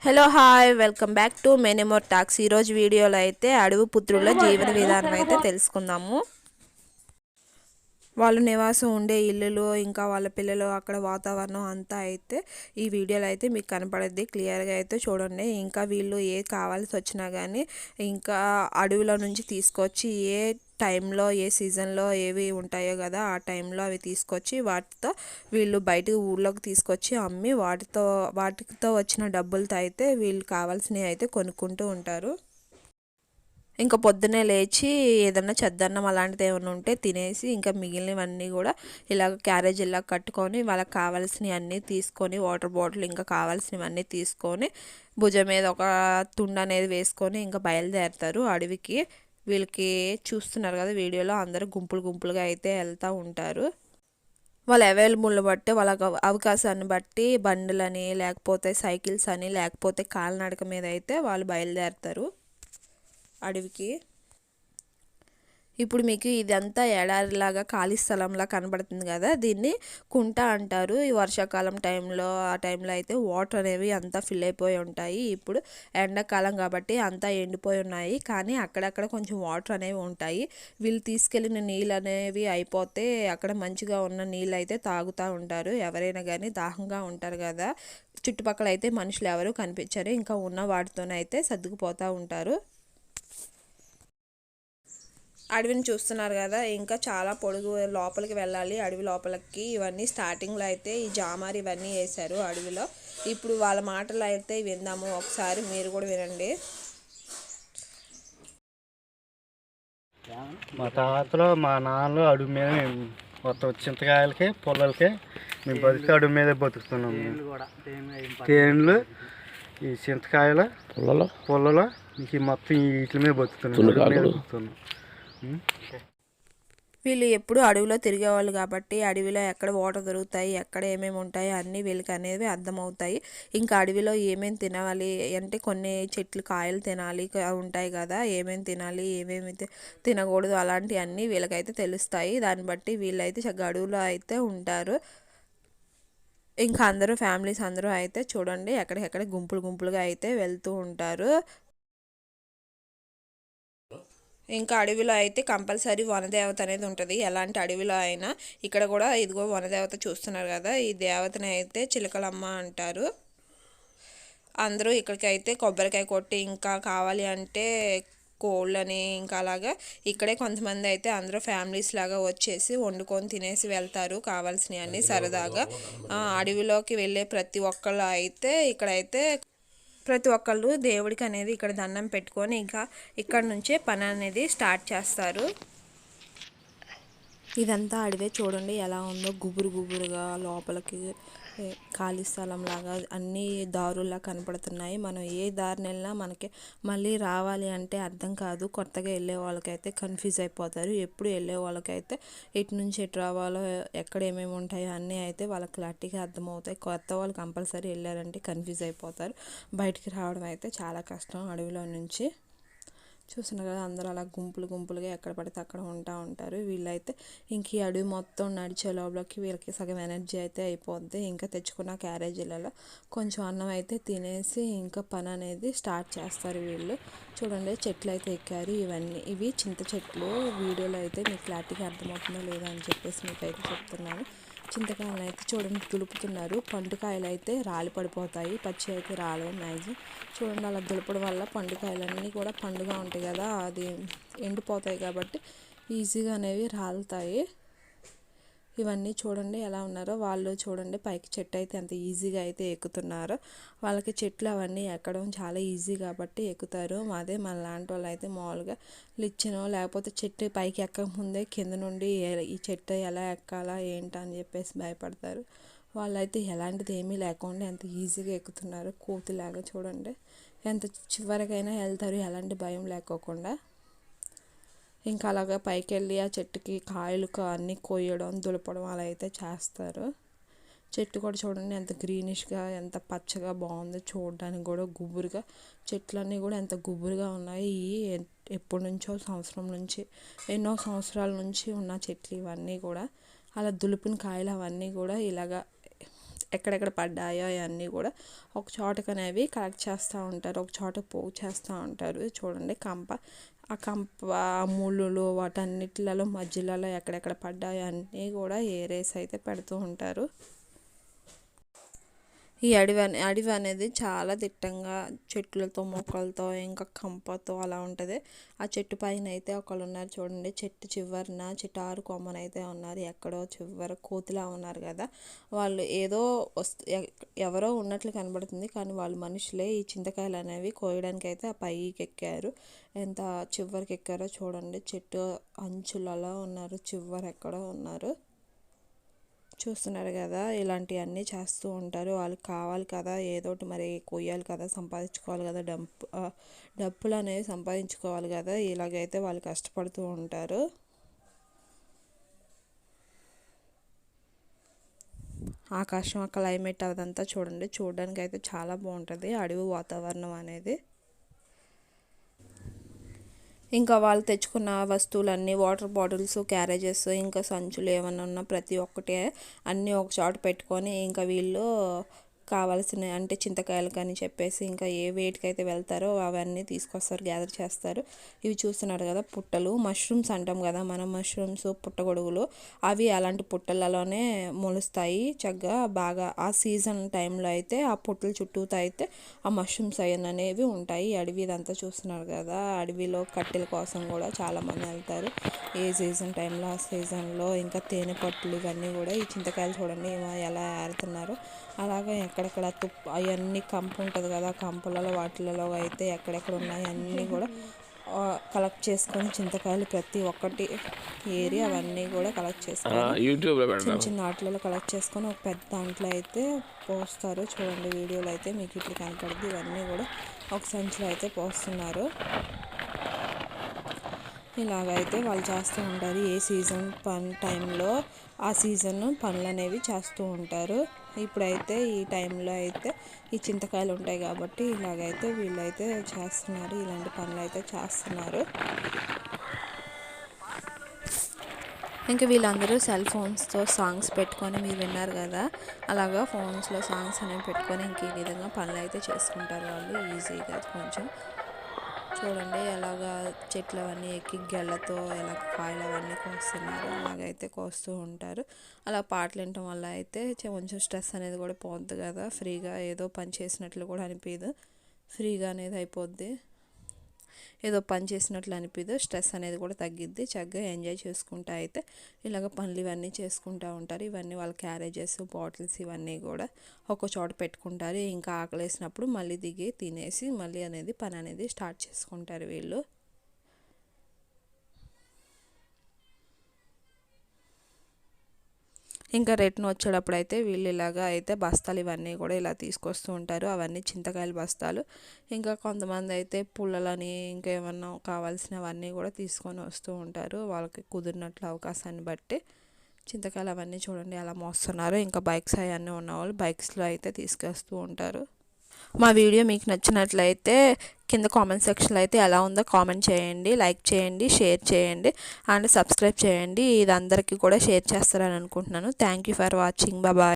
Hello hi welcome back to many more talks. ఈరోజు వీడియోలో అయితే అడవి పుత్రుల జీవన విధానం అయితే తెలుసుకుందాము. వాళ్ళు నివాసం ఉండే ఇల్లులు ఇంకా వాళ్ళ పిల్లలు అక్కడ వాతావరణం అంతా అయితే ఈ వీడియోలో అయితే మీకు కనపడద్ది. క్లియర్గా అయితే చూడండి. ఇంకా వీళ్ళు ఏ కావాల్సి వచ్చినా కానీ ఇంకా అడవిలో నుంచి తీసుకొచ్చి ఏ టైంలో ఏ సీజన్లో ఏవి ఉంటాయో కదా ఆ టైంలో అవి తీసుకొచ్చి వాటితో వీళ్ళు బయటకు ఊళ్ళోకి తీసుకొచ్చి అమ్మి వాటితో వచ్చిన డబ్బులతో అయితే వీళ్ళు కావాల్సినవి అయితే కొనుక్కుంటూ ఉంటారు. ఇంకా పొద్దున్నే లేచి ఏదన్నా చెద్దన్నం అలాంటిది ఏమైనా ఉంటే తినేసి ఇంకా మిగిలినవన్నీ కూడా ఇలాగ క్యారేజ్ ఇలా కట్టుకొని వాళ్ళకి కావాల్సినవి అన్నీ తీసుకొని వాటర్ బాటిల్ ఇంకా కావాల్సినవన్నీ తీసుకొని భుజం మీద ఒక తుండ అనేది వేసుకొని ఇంకా బయలుదేరుతారు అడవికి. వీళ్ళకి చూస్తున్నారు కదా వీడియోలో అందరూ గుంపులు గుంపులుగా అయితే వెళ్తూ ఉంటారు. వాళ్ళ అవైలబుల్ బట్టి వాళ్ళ అవకాశాన్ని బట్టి బండ్లని లేకపోతే సైకిల్స్ అని లేకపోతే కాలినడక మీద అయితే వాళ్ళు బయలుదేరుతారు అడవికి. ఇప్పుడు మీకు ఇదంతా ఎడారిలాగా ఖాళీ స్థలంలా కనబడుతుంది కదా, దీన్ని కుంట అంటారు. ఈ వర్షాకాలం టైంలో ఆ టైంలో అయితే వాటర్ అనేవి అంతా ఫిల్ అయిపోయి ఉంటాయి. ఇప్పుడు ఎండాకాలం కాబట్టి అంతా ఎండిపోయి ఉన్నాయి, కానీ అక్కడక్కడ కొంచెం వాటర్ అనేవి ఉంటాయి. వీళ్ళు తీసుకెళ్ళిన నీళ్ళు అనేవి అయిపోతే అక్కడ మంచిగా ఉన్న నీళ్ళు అయితే తాగుతూ ఉంటారు. ఎవరైనా కానీ దాహంగా ఉంటారు కదా, చుట్టుపక్కల అయితే మనుషులు ఎవరు కనిపించరు, ఇంకా ఉన్న వాటితోనైతే సర్దుకుపోతూ ఉంటారు. అడవిని చూస్తున్నారు కదా, ఇంకా చాలా పొడుగు లోపలికి వెళ్ళాలి అడవి లోపలికి. ఇవన్నీ స్టార్టింగ్లో అయితే ఈ జామారి ఇవన్నీ వేశారు అడవిలో. ఇప్పుడు వాళ్ళ మాటలు అయితే విందాము ఒకసారి, మీరు కూడా వినండి. మా తాతలు మా నాన్నలు అడుగు మీద మొత్తం చింతకాయలకి పొలాలకి మేము బతికి అడుగు మీద బతుకుతున్నాం. తేనెలు ఈ చింతకాయల పొలలో ఇంక మొత్తం వీటి మీద బతుకుతున్నాం. వీళ్ళు ఎప్పుడు అడవిలో తిరిగేవాళ్ళు కాబట్టి అడవిలో ఎక్కడ వాటర్ దొరుకుతాయి, ఎక్కడ ఏమేమి ఉంటాయి అన్నీ వీళ్ళకి అనేవి అర్థమవుతాయి. ఇంకా అడవిలో ఏమేమి తినాలి అంటే కొన్ని చెట్లు కాయలు తినాలి ఉంటాయి కదా, ఏమేమి తినాలి ఏమేమి తినకూడదు అలాంటివన్నీ వీళ్ళకైతే తెలుస్తాయి. దాన్ని బట్టి వీళ్ళైతే చక్కగా అడవిలో అయితే ఉంటారు. ఇంకా అందరూ ఫ్యామిలీస్ అందరూ అయితే చూడండి ఎక్కడికెక్కడ గుంపులు గుంపులుగా అయితే వెళ్తూ ఉంటారు. ఇంకా అడవిలో అయితే కంపల్సరీ వనదేవత అనేది ఉంటుంది, ఎలాంటి అడవిలో అయినా. ఇక్కడ కూడా ఇదిగో వనదేవత చూస్తున్నారు కదా, ఈ దేవతని అయితే చిలకలమ్మ అంటారు. అందరూ ఇక్కడికైతే కొబ్బరికాయ కొట్టి ఇంకా కావాలి అంటే కోళ్ళని ఇంకా అలాగా ఇక్కడే కొంతమంది అయితే అందరూ ఫ్యామిలీస్ లాగా వచ్చేసి వండుకొని తినేసి వెళ్తారు కావాల్సినవి అన్నీ సరదాగా. అడవిలోకి వెళ్ళే ప్రతి ఒక్కళ్ళు అయితే ఇక్కడైతే ప్రతి ఒక్కళ్ళు దేవుడికి అనేది ఇక్కడ దండం పెట్టుకొని ఇంకా ఇక్కడ నుంచే పని అనేది స్టార్ట్ చేస్తారు. ఇదంతా అడవే చూడండి ఎలా ఉందో, గుబురు గుబురుగా లోపలికి ఖాళీ స్థలం లాగా అన్ని దారుల్లా కనపడుతున్నాయి. మనం ఏ దారిని వెళ్ళినా మనకి మళ్ళీ రావాలి అంటే అర్థం కాదు. కొత్తగా వెళ్ళే వాళ్ళకైతే కన్ఫ్యూజ్ అయిపోతారు. ఎప్పుడు వెళ్ళే వాళ్ళకైతే ఎటు నుంచి ఎటు రావాలో ఎక్కడ ఏమేమి ఉంటాయో అన్నీ అయితే వాళ్ళకి క్లారిటీగా అర్థమవుతాయి. కొత్త వాళ్ళు కంపల్సరీ వెళ్ళారంటే కన్ఫ్యూజ్ అయిపోతారు. బయటికి రావడం అయితే చాలా కష్టం అడవిలో నుంచి. చూస్తున్నారు కదా అందరూ అలా గుంపులు గుంపులుగా ఎక్కడ పడితే అక్కడ ఉంటారు. వీళ్ళైతే ఇంక ఈ అడవి మొత్తం నడిచే లోపలికి వీళ్ళకి సగం ఎనర్జీ అయితే అయిపోద్ది. ఇంకా తెచ్చుకున్న క్యారేజీలలో కొంచెం అన్నం అయితే తినేసి ఇంకా పని అనేది స్టార్ట్ చేస్తారు వీళ్ళు. చూడండి చెట్లు అయితే ఎక్కారు, ఇవి చింత చెట్లు. వీడియోలో అయితే మీకు క్లారిటీగా అర్థమవుతుందో లేదో అని చెప్పేసి మీకైతే చెప్తున్నాను. చింతకాయలు అయితే చూడండి దులుపుతున్నారు. పండుకాయలు అయితే రాలి పడిపోతాయి, పచ్చి అయితే రాలవు మ్యాక్సిమం. చూడండి అలా దులపడం వల్ల పండుకాయలన్నీ కూడా పండుగా ఉంటాయి కదా, అది ఎండిపోతాయి కాబట్టి ఈజీగా అనేవి రాలుతాయి. ఇవన్నీ చూడండి ఎలా ఉన్నారో వాళ్ళు. చూడండి పైకి చెట్టు అయితే ఎంత ఈజీగా అయితే ఎక్కుతున్నారో. వాళ్ళకి చెట్లు అవన్నీ ఎక్కడం చాలా ఈజీ కాబట్టి ఎక్కుతారు. అదే మన లాంటి వాళ్ళు అయితే మామూలుగా లిచ్చినో లేకపోతే చెట్టు పైకి ఎక్కకముందే కింద నుండి ఈ చెట్టు ఎలా ఎక్కాలా ఏంటని చెప్పేసి భయపడతారు. వాళ్ళైతే ఎలాంటిది ఏమీ లేకుండా ఎంత ఈజీగా ఎక్కుతున్నారు కోతిలాగా. చూడండి ఎంత చివరికైనా వెళ్తారు ఎలాంటి భయం లేకోకుండా. ఇంకా అలాగా పైకి వెళ్ళి ఆ చెట్టుకి కాయలు అన్నీ కొయ్యడం దులపడం అలా అయితే చేస్తారు. చెట్టు కూడా చూడండి ఎంత గ్రీనిష్గా ఎంత పచ్చగా బాగుందో చూడడానికి కూడా గుబురుగా. చెట్లన్నీ కూడా ఎంత గుబురుగా ఉన్నాయి. ఎప్పటి నుంచో సంవత్సరం నుంచి ఎన్నో సంవత్సరాల నుంచి ఉన్న చెట్లు ఇవన్నీ కూడా. అలా దులిపిన కాయలు అవన్నీ కూడా ఇలాగా ఎక్కడెక్కడ పడ్డాయో అవన్నీ కూడా ఒక చోటకనేవి కలెక్ట్ చేస్తూ ఉంటారు, ఒక చోట పోగు చేస్తూ ఉంటారు. చూడండి ఆ కంప ముళ్ళులు వాటన్నిటిలలో మధ్యలలో ఎక్కడెక్కడ పడ్డాయో అన్నీ కూడా ఏరేసి అయితే పెడుతూ ఉంటారు. ఈ అడవి అనేది చాలా దిట్టంగా చెట్లతో మొక్కలతో ఇంకా కంపతో అలా ఉంటుంది. ఆ చెట్టు పైన అయితే ఒకళ్ళు ఉన్నారు చూడండి, చెట్టు చివరన చిటారు కొమ్మన అయితే ఉన్నారు, ఎక్కడో చివర కోతిలా ఉన్నారు కదా, వాళ్ళు ఏదో ఎవరో ఉన్నట్లు కనబడుతుంది కానీ వాళ్ళు మనుషులే. ఈ చింతకాయలు అనేవి కోయడానికి అయితే ఆ పైకి ఎక్కారు, ఎంత చివరికి ఎక్కారో చూడండి, చెట్టు అంచులలో ఉన్నారు, చివరి ఎక్కడో ఉన్నారు, చూస్తున్నారు కదా. ఇలాంటివన్నీ చేస్తూ ఉంటారు, వాళ్ళకి కావాలి కదా ఏదోటి మరి కొయ్యాలి కదా, సంపాదించుకోవాలి కదా, డబ్బులు అనేవి సంపాదించుకోవాలి కదా, ఇలాగైతే వాళ్ళు కష్టపడుతూ ఉంటారు. ఆకాశం ఆ క్లైమేట్ అదంతా చూడండి, చూడడానికి అయితే చాలా బాగుంటుంది అడవి వాతావరణం అనేది. ఇంకా వాళ్ళు తెచ్చుకున్న వస్తువులన్నీ వాటర్ బాటిల్స్, క్యారేజెస్, ఇంకా సంచులు ఏమన్నా ఉన్నా ప్రతి ఒక్కటి అన్నీ ఒక చోట పెట్టుకొని ఇంకా వీళ్ళు కావాల్సిన అంటే చింతకాయలు కానీ చెప్పేసి ఇంకా ఏ వేటికైతే వెళ్తారో అవన్నీ తీసుకొస్తారు, గ్యాదర్ చేస్తారు. ఇవి చూస్తున్నారు కదా పుట్టలు, మష్రూమ్స్ అంటాం కదా మనం, మష్రూమ్స్ పుట్టగొడుగులు, అవి అలాంటి పుట్టలలోనే మొలుస్తాయి చక్కగా బాగా. ఆ సీజన్ టైంలో అయితే ఆ పుట్టల చుట్టూతో అయితే ఆ మష్రూమ్స్ అనేవి ఉంటాయి. అడవి ఇదంతా చూస్తున్నారు కదా, అడవిలో కట్టెల కోసం కూడా చాలామంది వెళ్తారు ఏ సీజన్ టైంలో ఆ సీజన్లో. ఇంకా తేనె పట్టులు ఇవన్నీ కూడా, ఈ చింతకాయలు చూడండి ఎలా ఏరుతున్నారు, అలాగే ఎక్కడెక్కడ అవన్నీ కంపు ఉంటుంది కదా, కంపులలో వాటిలలో అయితే ఎక్కడెక్కడ ఉన్నాయి అన్నీ కూడా కలెక్ట్ చేసుకొని చింతకాయలు ప్రతి ఒక్కటి ఏరి అవన్నీ కూడా కలెక్ట్ చేసుకొని చిన్న చిన్న వాటిలలో కలెక్ట్ చేసుకొని ఒక పెద్ద దాంట్లో అయితే పోస్తారు. చూడండి వీడియోలో అయితే మీకు ఇప్పుడు కనపడుద్ది, ఇవన్నీ కూడా ఒక సంచిలో అయితే పోస్తున్నారు. ఇలాగైతే వాళ్ళు చేస్తూ ఉంటారు, ఏ సీజన్ టైంలో ఆ సీజన్ పనులు అనేవి చేస్తూ ఉంటారు. ఇప్పుడైతే ఈ టైంలో అయితే ఈ చింతకాయలు ఉంటాయి కాబట్టి ఇలాగైతే వీళ్ళైతే చేస్తున్నారు, ఇలాంటి పనులు అయితే చేస్తున్నారు. ఇంకా వీళ్ళందరూ సెల్ ఫోన్స్తో సాంగ్స్ పెట్టుకొని మీరు విన్నారు కదా, అలాగా ఫోన్స్లో సాంగ్స్ అనేవి పెట్టుకొని ఇంక ఈ విధంగా పనులు అయితే చేసుకుంటారు వాళ్ళు ఈజీగా. కొంచెం చూడండి ఎలాగా చెట్లు అవన్నీ ఎక్కి గెళ్ళతో ఎలా కాయలు అవన్నీ కోస్తున్నారు, అలాగైతే కోస్తూ ఉంటారు. అలా పాటలు వినటం వల్ల అయితే కొంచెం స్ట్రెస్ అనేది కూడా పోద్ది కదా, ఫ్రీగా ఏదో పని చేసినట్లు కూడా అనిపించదు, ఫ్రీగా అనేది అయిపోద్ది, ఏదో పని చేసినట్లు అనిపించదు, స్ట్రెస్ అనేది కూడా తగ్గిద్ది. చక్కగా ఎంజాయ్ చేసుకుంటా అయితే ఇలాగ పనులు ఇవన్నీ చేసుకుంటూ ఉంటారు. ఇవన్నీ వాళ్ళ క్యారేజెస్, బాటిల్స్ ఇవన్నీ కూడా ఒక చోట పెట్టుకుంటారు. ఇంకా ఆకలి వేసినప్పుడు మళ్ళీ దిగి తినేసి మళ్ళీ అనేది పని అనేది స్టార్ట్ చేసుకుంటారు వీళ్ళు. ఇంకా రిటర్న్ వచ్చేటప్పుడు అయితే వీళ్ళు ఇలాగా అయితే బస్తాలు ఇవన్నీ కూడా ఇలా తీసుకొస్తూ ఉంటారు, అవన్నీ చింతకాయల బస్తాలు. ఇంకా కొంతమంది అయితే పుల్లలని ఇంకా ఏమన్నా కావాల్సినవన్నీ కూడా తీసుకొని వస్తూ ఉంటారు వాళ్ళకి కుదిరినట్లు అవకాశాన్ని బట్టి. చింతకాయలు అవన్నీ చూడండి ఎలా మోస్తున్నారు, ఇంకా బైక్స్ అవన్నీ ఉన్నవాళ్ళు బైక్స్లో అయితే తీసుకొస్తూ ఉంటారు. మా వీడియో మీకు నచ్చినట్లయితే కింద కామెంట్ సెక్షన్లో అయితే ఎలా ఉందో కామెంట్ చేయండి, లైక్ చేయండి, షేర్ చేయండి అండ్ సబ్స్క్రైబ్ చేయండి. ఇది అందరికీ కూడా షేర్ చేస్తారని అనుకుంటున్నాను. Thank you for watching, bye.